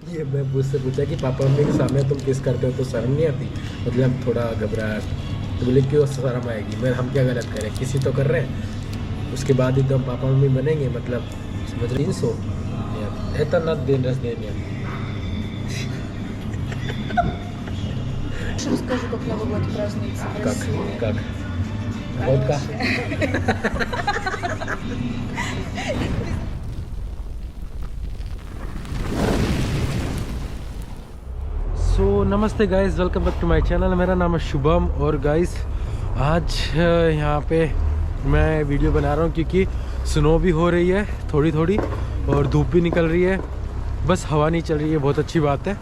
ये मैं मुझसे पूछा कि पापा मम्मी के सामने तुम किस करते हो तो शर्म नहीं आती, मतलब थोड़ा घबराहट। तो बोले क्यों शर्म आएगी, मैं हम क्या गलत करें, किसी तो कर रहे हैं, उसके बाद ही तो हम पापा मम्मी बनेंगे, मतलब समझ रही 300 это надо день рождения. Расскажу, как Новый год празднуется в Как? России. Как? Водка? सो नमस्ते guys, welcome back to my channel. मेरा नाम है शुभम और गाइस आज यहाँ पे मैं वीडियो बना रहा हूँ क्योंकि स्नो भी हो रही है थोड़ी थोड़ी और धूप भी निकल रही है, बस हवा नहीं चल रही है, बहुत अच्छी बात है।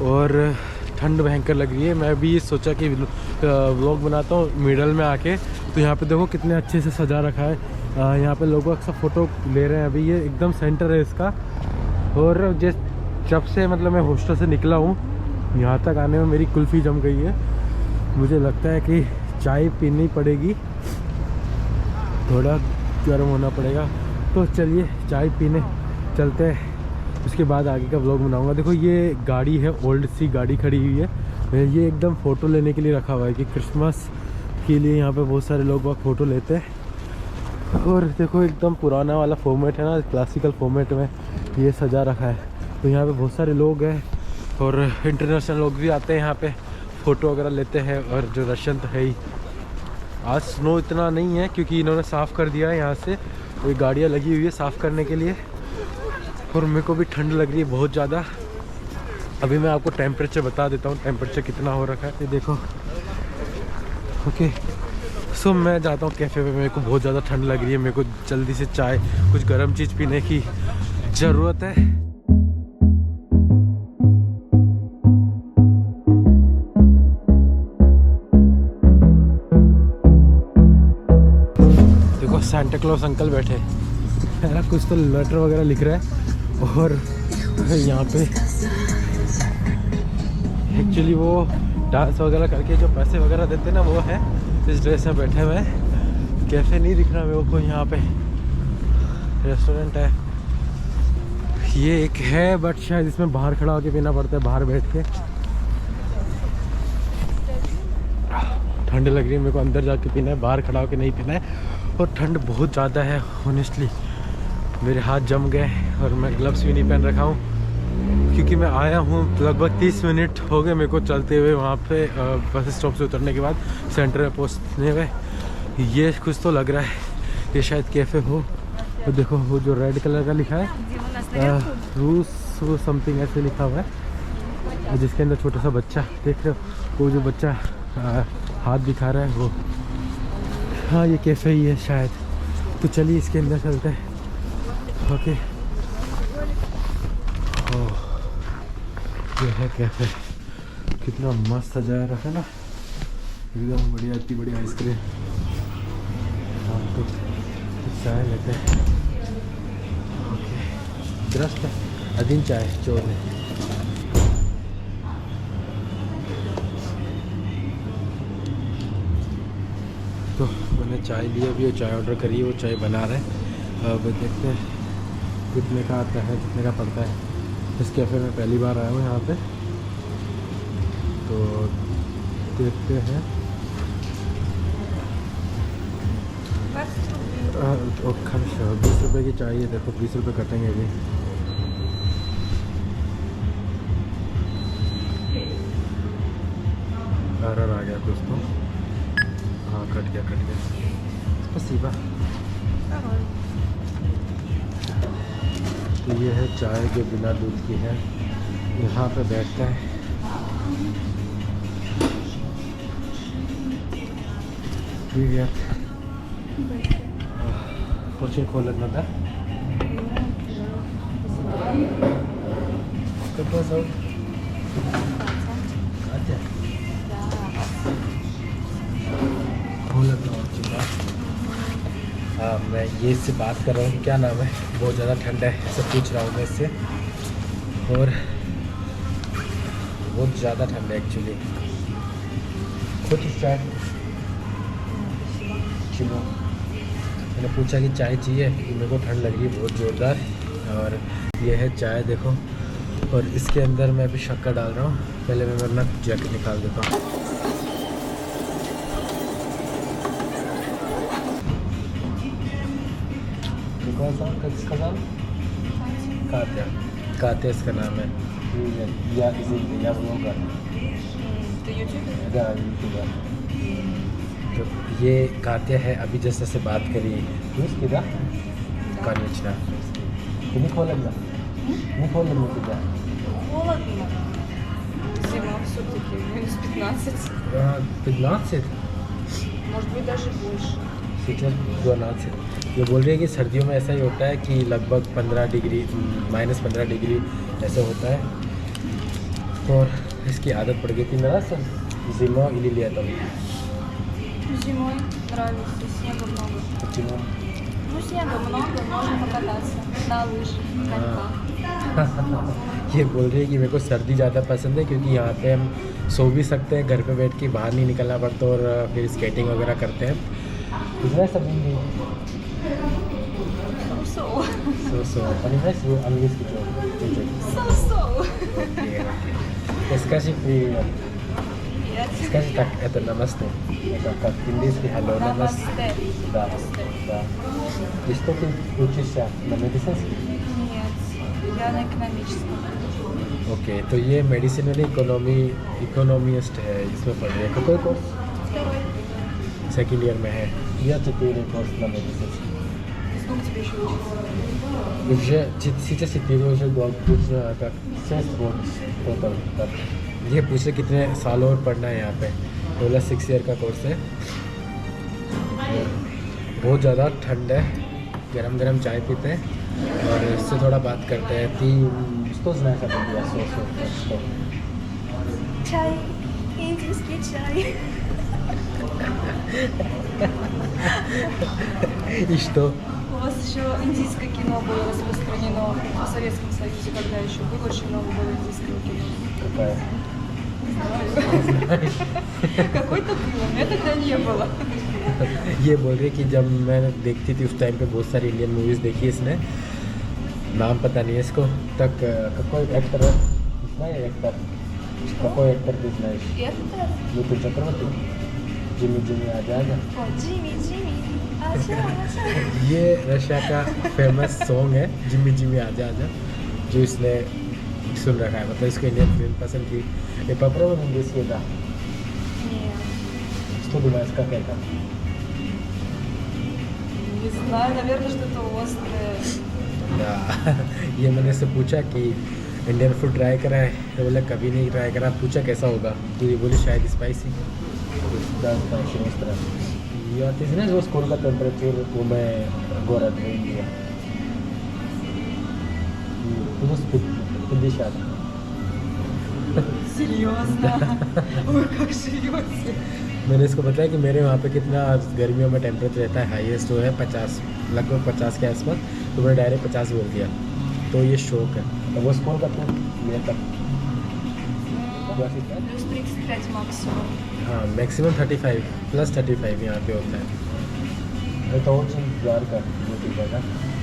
और ठंड भयंकर लग रही है। मैं भी सोचा कि व्लॉग बनाता हूँ मिडल में आके। तो यहाँ पे देखो कितने अच्छे से सजा रखा है। यहाँ पे लोग अक्सर फ़ोटो ले रहे हैं। अभी ये एकदम सेंटर है इसका। और जब से मतलब मैं हॉस्टल से निकला हूँ, यहाँ तक आने में मेरी कुल्फ़ी जम गई है। मुझे लगता है कि चाय पीनी पड़ेगी, थोड़ा गर्म होना पड़ेगा। तो चलिए चाय पीने चलते हैं, उसके बाद आगे का व्लॉग बनाऊंगा। देखो ये गाड़ी है, ओल्ड सी गाड़ी खड़ी हुई है। ये एकदम फ़ोटो लेने के लिए रखा हुआ है कि क्रिसमस के लिए यहाँ पे बहुत सारे लोग फ़ोटो लेते हैं। और देखो एकदम पुराना वाला फॉर्मेट है ना, क्लासिकल फॉर्मेट में ये सजा रखा है। तो यहाँ पे बहुत सारे लोग हैं और इंटरनेशनल लोग भी आते हैं यहाँ पे, फ़ोटो वगैरह लेते हैं। और जो रशियन तो है ही। आज स्नो इतना नहीं है क्योंकि इन्होंने साफ़ कर दिया है यहाँ से, ये गाड़ियाँ लगी हुई है साफ़ करने के लिए। और मेरे को भी ठंड लग रही है बहुत ज़्यादा। अभी मैं आपको टेम्परेचर बता देता हूँ, टेम्परेचर कितना हो रखा है ये देखो। ओके सो मैं जाता हूँ कैफ़े में, मेरे को बहुत ज़्यादा ठंड लग रही है। मेरे को जल्दी से चाय, कुछ गर्म चीज़ पीने की ज़रूरत है। देखो सांता क्लॉज अंकल बैठे है ना, कुछ तो लेटर वगैरह लिख रहा है। और यहाँ पे एक्चुअली वो डांस वगैरह करके जो पैसे वगैरह देते हैं ना, वो है। इस ड्रेस में बैठे हुए हैं। कैफ़े नहीं दिख रहा मेरे को, यहाँ पे रेस्टोरेंट है ये एक है, बट शायद इसमें बाहर खड़ा होके पीना पड़ता है, बाहर बैठ के। ठंड लग रही है मेरे को, अंदर जाके पीना है, बाहर खड़ा होके नहीं पीना है। और ठंड बहुत ज़्यादा है ऑनेस्टली, मेरे हाथ जम गए। और मैं ग्लव्स भी नहीं पहन रखा हूँ क्योंकि मैं आया हूँ लगभग 30 मिनट हो गए मेरे को चलते हुए। वहाँ पे बस स्टॉप से उतरने के बाद सेंटर में पहुँचने हुए। ये कुछ तो लग रहा है, ये शायद कैफ़े हो। तो देखो वो जो रेड कलर का लिखा है रूस वो समथिंग ऐसे लिखा हुआ है, जिसके अंदर छोटा सा बच्चा देख रहे हो, वो जो बच्चा हाथ दिखा रहा है वो, हाँ ये कैफ़े ही है शायद। तो चलिए इसके अंदर चलते हैं। ओके ये है कैफ़े, कितना मस्त सजाया रखा है ना, एकदम बढ़िया, इतनी बड़ी आइसक्रीम। हाँ तो चाय लेते हैं। ओके दरस्त अदीन चाय चोर है। तो मैंने चाय ली, अभी वो चाय ऑर्डर करी है, वो चाय बना रहे हैं। अब देखते हैं कितने का आता है, कितने का पड़ता है। इस कैफ़े में पहली बार आया हूँ यहाँ पे, तो देखते हैं। खर्च 20 रुपये की चाय है, देखो 20 रुपये कटेंगे अभी। एरर आ गया कुछ तो, हाँ कट गया। स्पसीबा। तो ये है चाय जो बिना दूध की है। यहाँ पे बैठता है, कुछ खोल लगना था। हाँ मैं ये इससे बात कर रहा हूँ, क्या नाम है, बहुत ज़्यादा ठंड है ऐसे पूछ रहा हूँ मैं इससे। और बहुत ज़्यादा ठंड है एक्चुअली। कुछ चाय मैंने पूछा कि चाय चाहिए, क्योंकि मेरे को ठंड लग रही है बहुत ज़ोरदार। और ये है चाय देखो, और इसके अंदर मैं अभी शक्कर डाल रहा हूँ। पहले मैं वरना जैकेट निकाल देता हूँ। इसका नाम कात्या, कात्या इसका नाम है। या होगा Ты ютубер? तो ये कात्या है। अभी जैसे से बात करी उसकी दा конечно не холодно не холодно тебя Холодно. Зима все-таки, минус 15. 15 Может быть, даже больше. сейчас 12। ये बोल रही है कि सर्दियों में ऐसा ही होता है कि लगभग 15 डिग्री -15 डिग्री ऐसा होता है। और इसकी आदत पड़ गई थी। मेरा zimą или летом? Зимой нравится, снега много. Почему? Ну, снега много, можно покататься на лыжах, коньках. ये बोल रही है कि मेरे को सर्दी ज़्यादा पसंद है क्योंकि यहाँ पे हम सो भी सकते हैं, घर पे बैठ के बाहर नहीं निकलना पड़ता और फिर स्केटिंग वगैरह करते हैं। कितना सभी So. понимаешь, вы английский чуть-чуть. So. Окей. Скажи привет. Привет. Скажи так, это намасте. Это как индийский hello, намасте. Намасте. Да, да. И что ты учишься на медицинский? Нет, я на экономическом. ओके तो ये मेडिसिन वाली इकोनॉमिस्ट है, इसमें पढ़ रही है। कोई कोर्स Второй. सेकेंड ईयर में है या 4 कोर्स на медицинский. Сколько тебе еще учиться? Уже сейчас 4 уже год, как 6 год total तक। ये पूछे कितने साल और पढ़ना है यहाँ पे। बोला 6 ईयर का कोर्स है। बहुत ज़्यादा ठंड है, गरम गरम चाय पीते हैं और इससे थोड़ा बात करते हैं। что знаешь об Индии? Что? Чай. Индийский чай. И что? У вас еще индийское кино было распространено в Советском Союзе, когда еще было очень много было индийского кино. Какая? Какой-то было, меня тогда не было. ये बोल रही कि जब मैं देखती थी उस टाइम पे बहुत सारी इंडियन मूवीज़ देखी इसने, नाम पता नहीं है इसको तक। какой एक्टर है? Знаешь एक्टर? какой एक्टर ты знаешь? Это? Митхун Чакраборти? जिमी आ जाएगा। О, Джимми, Джимми. Ача. ये रशिया का फेमस सॉन्ग है जिमी आजा आजा, जो इसने सुन रखा है। मतलब इसको इंडियन फिल्म पसंद की। ये попробуй английский да. Нет. Что думаешь, как это? Не знаю, наверное, что-то острое. Да। ये मैंने इससे पूछा कि इंडियन फूड ट्राई करा है, तो बोला कभी नहीं ट्राई करा। पूछा कैसा होगा, तो ये बोली शायद स्पाइसी। Я, ты знаешь, во сколько температур у меня город в Индии? Плюс 50. Серьезно? Ой, как живете? मैंने इसको बताया कि मेरे वहाँ पे कितना गर्मियों में टेम्परेचर रहता है, हाईएस्ट जो है 50, लगभग 50 के आसपास। तो मैंने डायरेक्ट 50 बोल दिया। तो ये शौक है। तो वो स्कूल का तो ये तक Плюс 35 максимум. हाँ मैक्सिमम 35 प्लस 35 यहाँ पे होता है। Это очень жарко, да?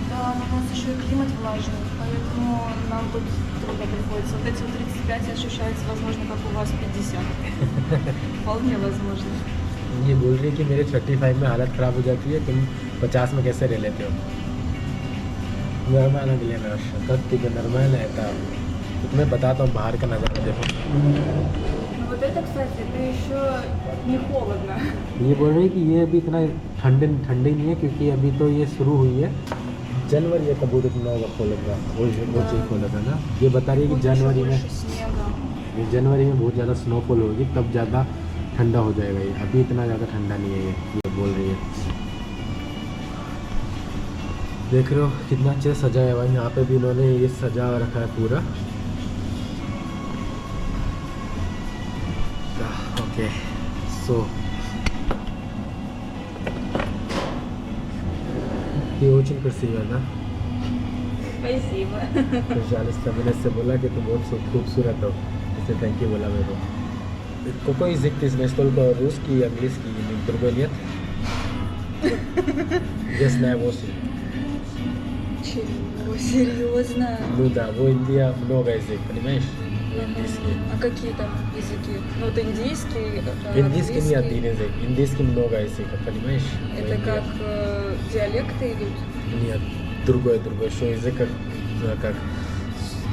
Да, но у нас еще и климат влажный, поэтому нам тут трудно приходится. Вот эти вот 35 ощущаются, возможно, как у вас 50. Вполне возможно. ये बोल रही है कि मेरे 35 में हालत ख़राब हो जाती है, तुम 50 में कैसे रह लेते हो? नॉर्मल है मेरा शक्ति का नॉर्मल है था। तो तुम्हें बताता हूँ बाहर का नज़ारा देखो। Ну вот это, кстати, это еще не холодно. ये बोल रही है कि ये अभी इतना ठंडी नहीं है क्योंकि अभी तो ये शुरू हुई है। जनवरी या कब इतना होगा खोलेगा, वो चीज़ खोलेगा ना। ये बता रही है कि Будет जनवरी еще में больше снега. ये जनवरी में बहुत ज़्यादा स्नोफॉल होगी, तब ज़्यादा ठंडा हो जाएगा। ये अभी इतना ज़्यादा ठंडा नहीं है, ये बोल रही है। देख रहे हो कितना अच्छे सजाया हुआ है। यहाँ पे भी इन्होंने ये सजा रखा है पूरा। ओके सो ये очень красиво, да? Спасибо. Пожалуйста, मैंने इससे बोला कि तुम बहुत खूबसूरत हो, इससे थैंक यू बोला मेरे को। Какой язык ты знаешь? Только русский и английский, другой нет? Я знаю 8. Чего? Серьезно? Ну да, в Индии много язык, понимаешь? Индийский. А какие там языки? Ну, вот индийский, Индийский не один английский. язык, индийский много языков, понимаешь? В Это Индии. как диалекты идут? Нет, другой, что язык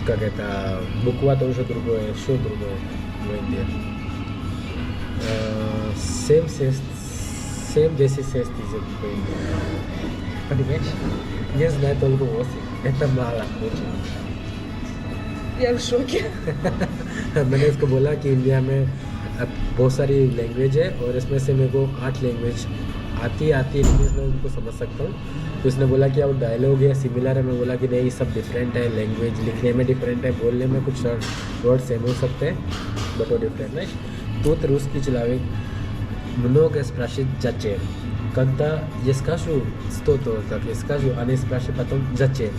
как это, буква тоже другое, что другое в Индии. Семь, 10 язык в Индии. Понимаешь? Я знаю только 8. Это мало, очень. Я в шоке. मैंने उसको बोला कि इंडिया में अब बहुत सारी लैंग्वेज है और इसमें से मेरे को 8 लैंग्वेज आती है इंग्लिश में उनको समझ सकता हूँ। तो उसने बोला कि अब डायलॉग है सिमिलर है, मैं बोला कि नहीं सब डिफरेंट है, लैंग्वेज लिखने में डिफरेंट है, बोलने में कुछ वर्ड सेम हो सकते हैं बट वो डिफरेंट है. Тут русский человек много спрашивает зачем. Когда я скажу что-то так, я скажу, они спрашивают потом зачем.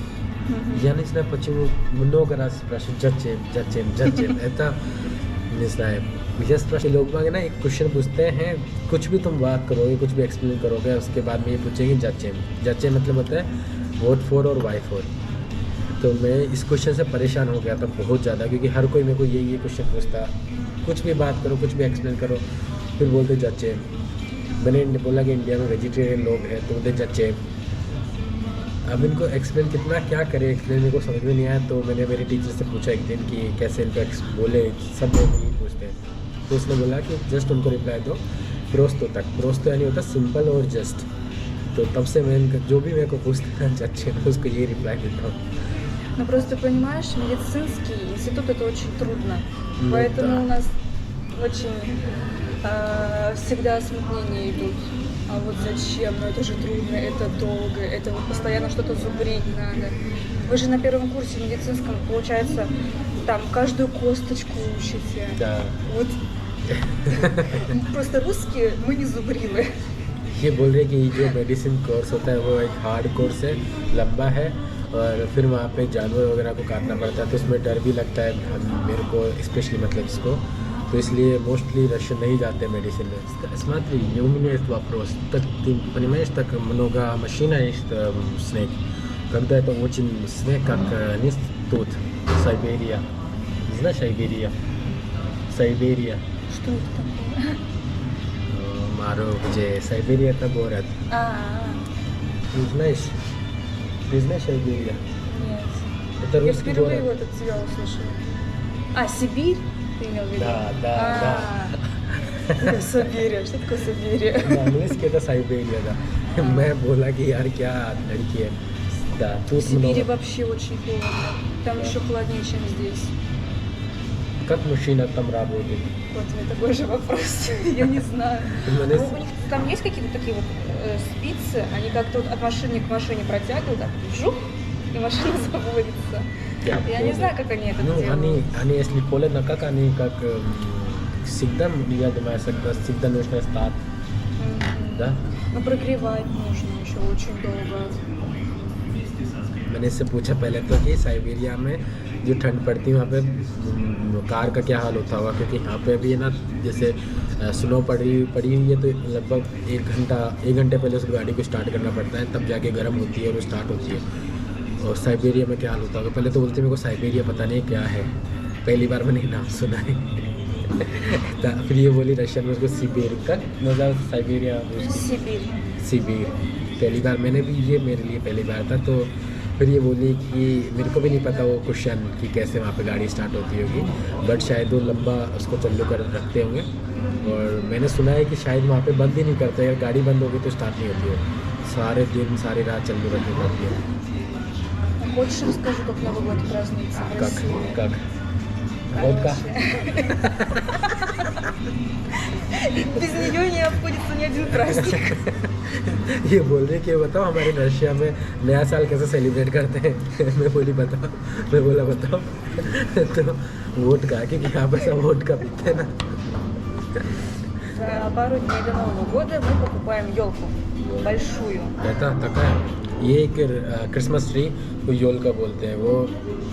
Я не знаю, почему много раз спрашивают зачем. Это не знаю. मुझे स्पेशली लोग बाग ना एक क्वेश्चन पूछते हैं, कुछ भी तुम बात करोगे, कुछ भी एक्सप्लेन करोगे, उसके बाद में ये पूछेंगे जच्चे मतलब होता है वोट फॉर और वाई फॉर. तो मैं इस क्वेश्चन से परेशान हो गया था बहुत ज़्यादा, क्योंकि हर कोई मेरे को ये क्वेश्चन पूछता, कुछ भी बात करो, कुछ भी एक्सप्लेन करो, फिर बोलते जच्चे. मैंने बोला कि इंडिया में वेजिटेरियन लोग हैं तो बोलते जच्चे. अब इनको एक्सप्लेन कितना क्या करे, एक्सप्लेन मेरे को समझ में नहीं आया. तो मैंने मेरे टीचर से पूछा एक दिन कि कैसे इनको बोले, सब लोग यही पूछते हैं. तो उसने बोला कि जस्ट उनको रिप्लाई दो प्रोस्तो तक. प्रोस्तो यानी होता सिंपल और जस्ट. तो तब से मैं जो भी मेरे को पूछता है जच्चे, उसको ये रिप्लाई देता हूँ. Ну просто понимаешь, медицинский институт это очень трудно. Ну Поэтому да. у нас очень всегда смутнения идут. А вот зачем? Ну это же трудно, это долго, это вот постоянно что-то зубрить надо. Вы же на первом курсе медицинском, получается, там каждую косточку учите. Да. Вот просто русские мы не зубрилы. ये बोल रहे कि ये जो मेडिसिन कोर्स होता है वो एक हार्ड कोर्स है, लंबा है, और फिर वहाँ पे जानवर वगैरह को काटना पड़ता है, तो उसमें डर भी लगता है मेरे को स्पेशली, मतलब इसको. तो इसलिए मोस्टली रशियन नहीं जाते मेडिसिन में. Смотри, у меня есть вопрос. Так ты понимаешь, так много машин есть снег. Когда это очень снег, как не тут, Сибирия. Знаешь Сибирия? Сибирия. Что это такое? Маро, где Сибирия это город. Ты знаешь? Ты знаешь Сибирия? Нет. Это Я русский впервые город. вот от тебя услышала. А, Сибирь? Ты имел в виду? Да. Да. Сибирия. Что такое Сибирия? इंग्लिश के तो साइबेरिया था. मैं बोला कि यार क्या लड़की है. Да, В тут Сибири много. вообще очень холодно. Там еще холоднее, чем здесь. Как мужчина там работает? Вот это такой же вопрос. Я не знаю. У меня Ну, у них там есть какие-то такие вот спицы, они как-то вот от машины к машине протягивают, так вжух, и машина заводится. Я не знаю, как они это Ну, делают. они если поле на как они как всегда, я думаю, всегда нужно стать, да? Ну, прогревать нужно еще очень долго. मैंने इससे पूछा पहले तो कि साइबेरिया में जो ठंड पड़ती है वहाँ पे कार का क्या हाल होता होगा, क्योंकि यहाँ पे भी है ना, जैसे स्नो पड़ी हुई है तो लगभग एक घंटे पहले उस गाड़ी को स्टार्ट करना पड़ता है, तब जाके गर्म होती है और स्टार्ट होती है. और साइबेरिया में क्या हाल होता होगा. पहले तो बोलते मेरे को साइबेरिया पता नहीं क्या है, पहली बार मैंने नाम सुना है. फिर ये बोली रशियन में उसको सिबेर का मतलब साइबेरिया Сибирь. सिबीर. पहली बार मैंने भी, ये मेरे लिए पहली बार था. तो फिर ये बोली कि मेरे को भी नहीं पता वो क्वेश्चन कि कैसे वहाँ पे गाड़ी स्टार्ट होती होगी, बट शायद वो लंबा उसको चालू कर रखते होंगे. और मैंने सुना है कि शायद वहाँ पे बंद ही नहीं करते, अगर गाड़ी बंद होगी तो स्टार्ट नहीं होती है, सारे दिन सारी रात चालू रखनी पड़ती है. Хочешь, расскажу, как Новый год празднуется в России? как водка. Без нее не обходится ни один праздник. ये बोल रहे कि बताओ हमारे रशिया में नया साल कैसे सेलिब्रेट करते हैं. मैं बोला बताओ. तो वोट का, क्योंकि यहाँ पर सब वोट का पीते हैं ना. За пару дней до Нового года мы покупаем елку большую. कहता такая. ये एक क्रिसमस ट्री को योल का बोलते हैं, वो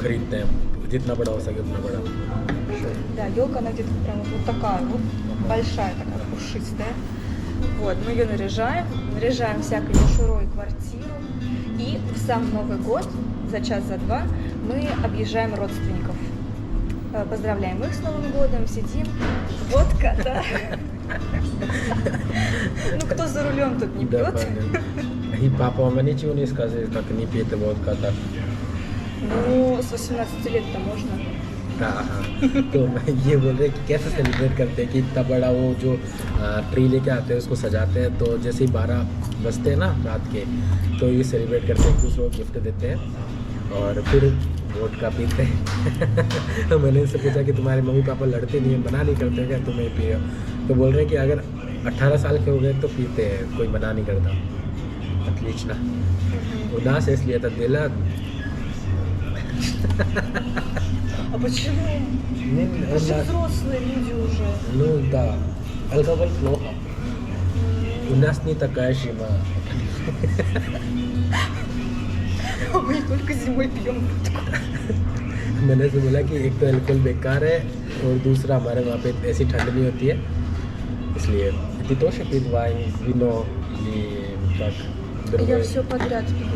खरीदते हैं जितना बड़ा हो सके उतना बड़ा. Да, елка, она где-то прям вот такая вот, большая такая, пушистая. Вот, мы ее наряжаем всякой мишурой квартиру. И в сам Новый год, за час, за два, мы объезжаем родственников. Поздравляем их с Новым годом, сидим. Водка, да. Ну, кто за рулем, тут не Да, пьет. И папа, мама ничего не сказали, как не пьет водка так. Ну, с 18 лет-то можно. हाँ तो ये बोल रहे कि कैसे सेलिब्रेट करते हैं कि इतना बड़ा वो जो ट्री लेके आते हैं उसको सजाते हैं, तो जैसे ही 12 बजते हैं ना रात के, तो ये सेलिब्रेट करते हैं, एक दूसरे को गिफ्ट देते हैं और फिर वोडका पीते हैं। तो मैंने इनसे पूछा कि तुम्हारे मम्मी पापा लड़ते नहीं हैं, मना नहीं करते क्या तुम्हें पियो? तो बोल रहे हैं कि अगर 18 साल के हो गए तो पीते हैं, कोई मना नहीं करता। Отлично. У нас, если это делать, А почему? Мы же взрослые люди уже. ну да, алкоголь плохо. У нас не такая зима. Мы только зимой пьем водку. मैंने से बोला कि एक तो अल्कोहल बेकार है और दूसरा हमारे वहाँ पे ऐसी ठंड नहीं होती है, इसलिए ты тоже пить вайн, вино и как Я другое? все подряд пью.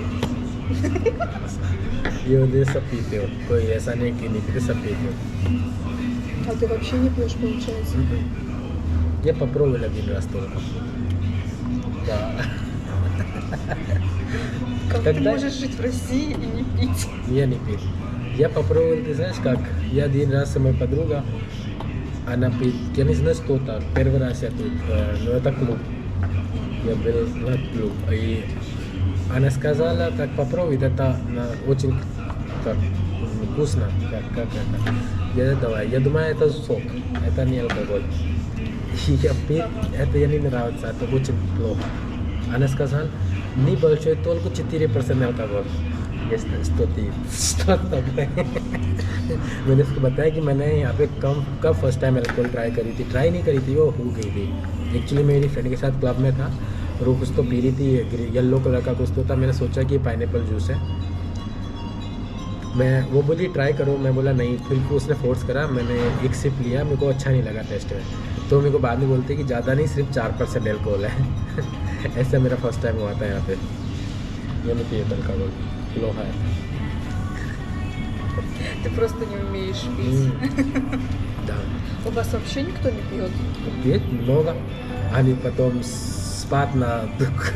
ये उधर सब पीते हो, कोई ऐसा नहीं कि नहीं पीते, सब पीते हो। А ты вообще не пьешь, получается? Я попробовал один раз только. Да. Как ты Когда- можешь жить в России и не пить? Я не пил. Я попробовал, ты знаешь как? Я один раз со моей подругой, она пит, я не знаю, что так, первый раз я тут, но это клуб. Я был на клуб, и она сказала, так попробуй, это очень так, вкусно, как это. Я давай, я думаю, это сок, это не алкоголь. И я пил, это я не нравится, это очень плохо. Она сказала, небольшой, только 4% алкоголь. Есть 100 मैंने उसको बताया कि मैंने यहाँ पे कब फर्स्ट टाइम अल्कोहल ट्राई नहीं करी थी, वो हो गई थी। एक्चुअली मेरी फ्रेंड के साथ क्लब में था और वो कुछ तो पी रही थी, येलो कलर का कुछ तो था। मैंने सोचा कि पाइनएप्पल जूस है, वो बोली ट्राई करो, मैं बोला नहीं, फिर उसने फोर्स करा, मैंने एक सिप लिया, मेरे को अच्छा नहीं लगा टेस्ट में, तो मेरे को बाद में बोलते कि ज़्यादा नहीं, सिर्फ 4% अल्कोहल है। ऐसा मेरा फर्स्ट टाइम हुआ था यहाँ पे। ये नहीं पिए अल्कोहल, плохо है। Ты просто не умеешь пить. Да. У вас вообще никто не пьет? Пьет много, они потом спать на друг.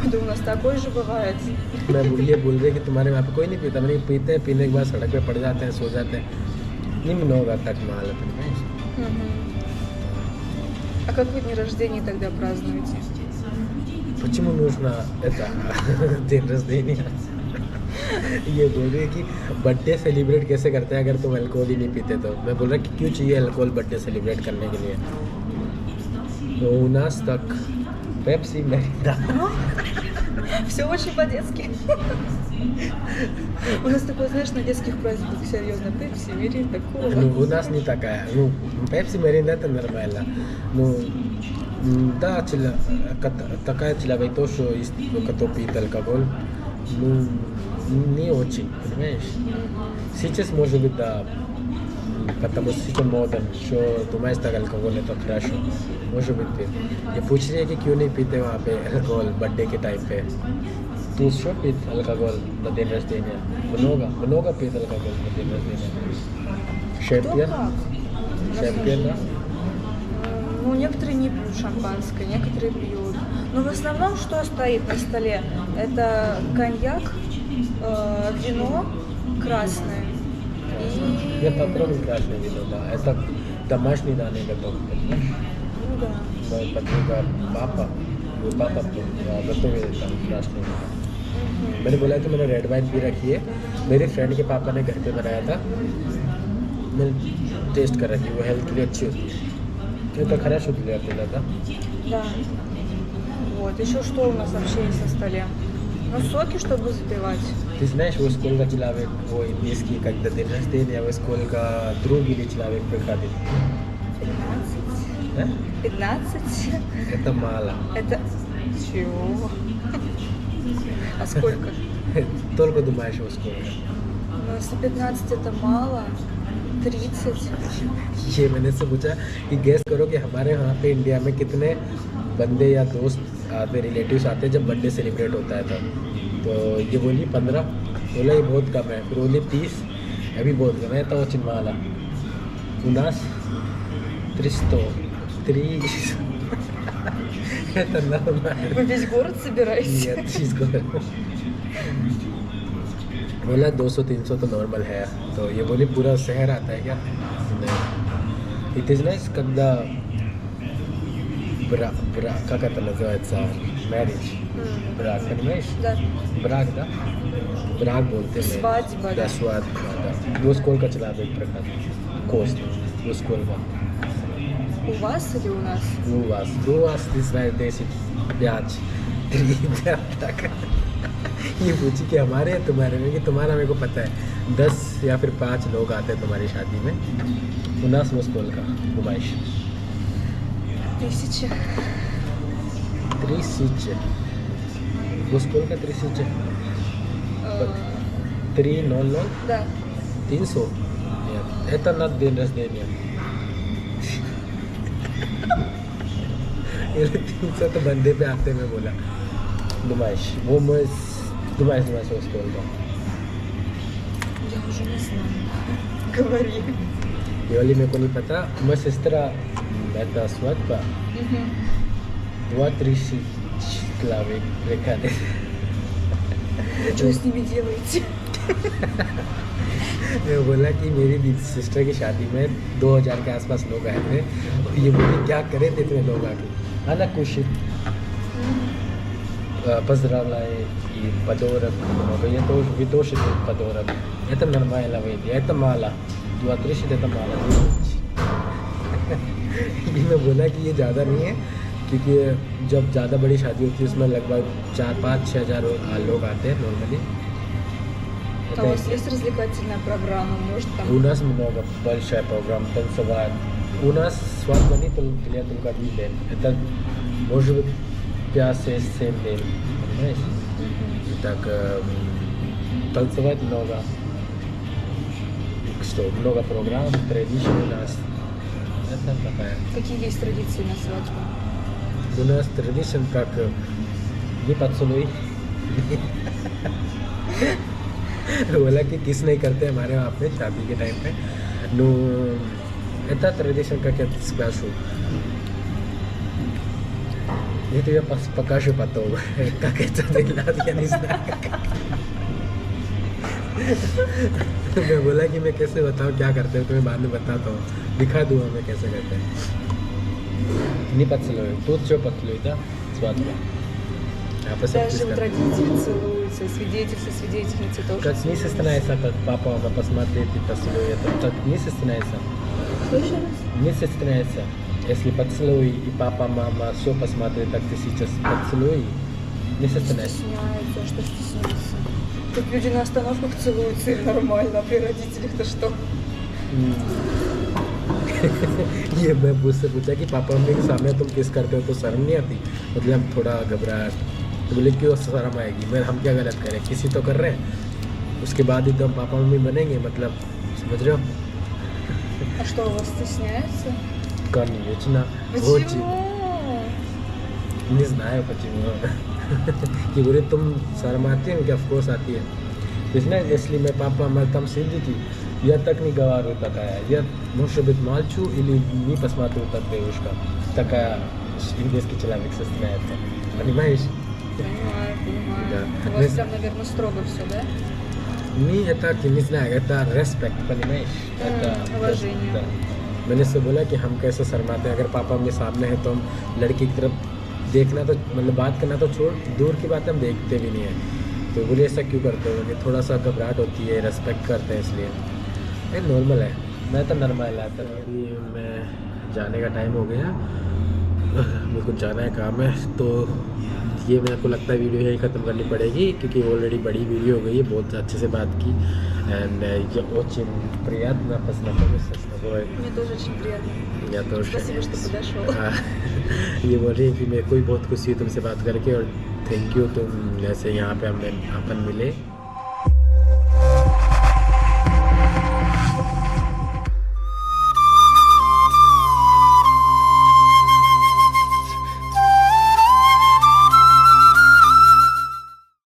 Да у нас такое же бывает. मैं ये बोल रही कि तुम्हारे वहाँ पे कोई नहीं पीता, नहीं पीते हैं, पीने के बाद सड़क पे पड़ जाते हैं, सो जाते हैं। नहीं много так мало, понимаешь? А как вы дни рождения тогда празднуете? почему нужно это दिन रजदीनिया? ये बोल रही है कि बर्थडे सेलिब्रेट कैसे करते हैं अगर तुम अल्कोहल ही नहीं पीते तो। मैं बोल रहा कि क्यों चाहिए अल्कोहल बर्थडे सेलिब्रेट करने के लिए? तो у нас так पेप्सी मेरिंदा। Все очень по-детски. У нас такое, знаешь, на детских праздниках серьезно. Пепси, миринда, кола. Ну, у нас не такая. Ну, Pepsi Mirinda это нормально. Ну, да, такая человек тоже, кто пьет алкоголь, ну, не очень, понимаешь? Сейчас, может быть, да, потому что сейчас моден, что думаешь, так алкоголь это хорошо. Может быть, пить. ये पूछ रही है कि क्यों नहीं पीते वहाँ पे अल्कोहल बर्थडे के टाइम पे? तू शो पीत अल्कोहल на день рождения? Много пьет алкоголь на день рождения? Шампейн? Шампейн, да? Ну, некоторые не пьют шампанское, некоторые пьют. Но в основном, что стоит на столе? Это коньяк, вино красное. Я попробую красное вино, да. Это домашний данный готов. Ну да. Моя подруга, папа готовит там красное вино. मैंने बोला तो मैंने रेड वाइन भी रखी है, मेरे फ्रेंड के पापा ने घर पे बनाया था, मैंने टेस्ट कर रखी, वो हेल्थ के लिए अच्छी होती है। Это хорошо для пилота. Да. Вот. Еще что у нас вообще есть на столе? Ну, соки, чтобы запивать. Ты знаешь, वो स्कूल का человек, वो индийский, когда день рождения, वो स्कूल का друг или человек приходит. 15. Да? 15? Это мало. Это... Чего? А сколько? Только думаешь, во сколько. Ну, если 15 это мало, 30. ये मैंने से पूछा कि गेस करो कि हमारे यहाँ पे इंडिया में कितने बंदे या दोस्त आते, रिलेटिव्स आते हैं जब बर्थडे सेलिब्रेट होता है तब। तो ये बोली 15, बोला ये बहुत कम है। फिर बोली 30, अभी बहुत कम है। तो चिन्माला उनास 300 это нормально. Вы весь город собираете? Нет, чиз говорю. बोला 200-300 तो नॉर्मल है। तो ये बोली पूरा शहर आता है क्या? नहीं। It is nice когда как это называется? Marriage. Брак, понимаешь? Да. Брак, да? Брак बोलते हैं। Свадьба, да. да. Свадьба, да. वो स्कूल का चला एक प्रकार। Кост. वो स्कूल का। У вас или у нас? У вас this right 10 так। ये पूछी कि हमारे या तुम्हारे में, कि तुम्हारा मेरे को पता है 10 या फिर 5 लोग आते हैं तुम्हारी शादी में। у нас वो स्कूल का नुमाइश 1000. 3000 वो स्कूल का 3000 300 Да. 300 Нет, это на день рождения 300 तो बंदे पे आते मैं बोला नुमाइश वो नुमाइश वो स्कूल का। Я уже не знаю. Говори. ये वाली मेरे को नहीं पता। मैं сестра это свадьба 2-3 человек приходит। Что с ними делаете? मैं बोला कि मेरी सिस्टर की शादी में 2000 के आसपास लोग आए थे। ये बोली क्या करे थे इतने लोग आके ana kuši поздравляю и подарок много. Я тоже, вы тоже подарок. Это нормально выйдет. Это мало. 2-3 это мало. ये मैं बोला कि ये ज़्यादा नहीं है क्योंकि जब ज़्यादा बड़ी शादी होती है उसमें लगभग 4-5-6 हज़ार लोग आते हैं नॉर्मली। А у вас есть развлекательная программа? Может там... У нас много большая программа танцевать. У нас свадьба не только один день. Это может быть 5-7 дней. Понимаешь? Так танцевать много. Что, много программ, традиций у нас. Это такая. Какие есть традиции на свадьбу? У нас традиция как не поцелуй. बोला कि किस नहीं करते हमारे वहाँ पे शादी के टाइम पे नो это традиция как я скажу. Я тебе покажу потом, как это делать, я не знаю. मैं बोला कि मैं कैसे बताऊँ क्या करते हैं, तुम्हें बाद में बताता हूँ, दिखा दूँगा मैं कैसे करते हैं. Не поцелуй, тут что поцелуй, да? Свадьба. Даже вот родители целуются, свидетель со свидетельницей тоже. Как не состоится, как папа, мама посмотрит и поцелует, так не состоится. Что еще раз? Не состоится. Если поцелуй и папа, мама все посмотрят, так ты сейчас поцелуй, не состоится. Стесняется, что стесняется? Тут люди на остановках целуются, и нормально, а при родителях-то что? ये मैं मुझसे पूछा कि पापा मम्मी के सामने तुम किस करते हो तो शर्म नहीं आती, मतलब थोड़ा घबराहट. तो बोले क्यों शर्म आएगी, मैं हम क्या गलत करें, किसी तो कर रहे हैं, उसके बाद एकदम पापा मम्मी बनेंगे, मतलब समझ रहे हो. А что, у вас стесняется? Конечно. Почему? Не знаю почему. कि बोले तुम शर्म आती है, क्या ऑफकोर्स आती है. तो इसलिए если мы папа мы там сидите, я так не говорю такая, я может быть молчу или не посмотрю так девушка, такая индийский человек состоится, понимаешь? Понимаю, понимаю. Да. У вас там, наверное, строго все, да? Не это не знаю, это респект, понимаешь? Это уважение. Да. मैंने से बोला कि हम कैसे शर्माते हैं, अगर पापा अपने सामने हैं तो हम लड़की की तरफ देखना तो मतलब बात करना तो छोड़, दूर की बात हम देखते भी नहीं है. तो बोले ऐसा क्यों करते हो, थोड़ा सा घबराहट होती है, रेस्पेक्ट करते हैं इसलिए. ये नॉर्मल है, मैं तो नॉर्मल आता है. अभी मैं जाने का टाइम हो गया, मेरे को जाना है, काम है. तो ये मेरे को लगता है वीडियो यही ख़त्म करनी पड़ेगी क्योंकि ऑलरेडी बड़ी वीडियो हो गई है, बहुत अच्छे से बात की. एंड ये очень приятно познакомиться с тобой. Мне тоже очень приятно. Я тоже. Спасибо, что подошел. ये बोल रही है कि मेरे को भी बहुत खुशी हुई तुमसे बात करके, और थैंक यू तुम जैसे यहाँ पे हमें अपन मिले.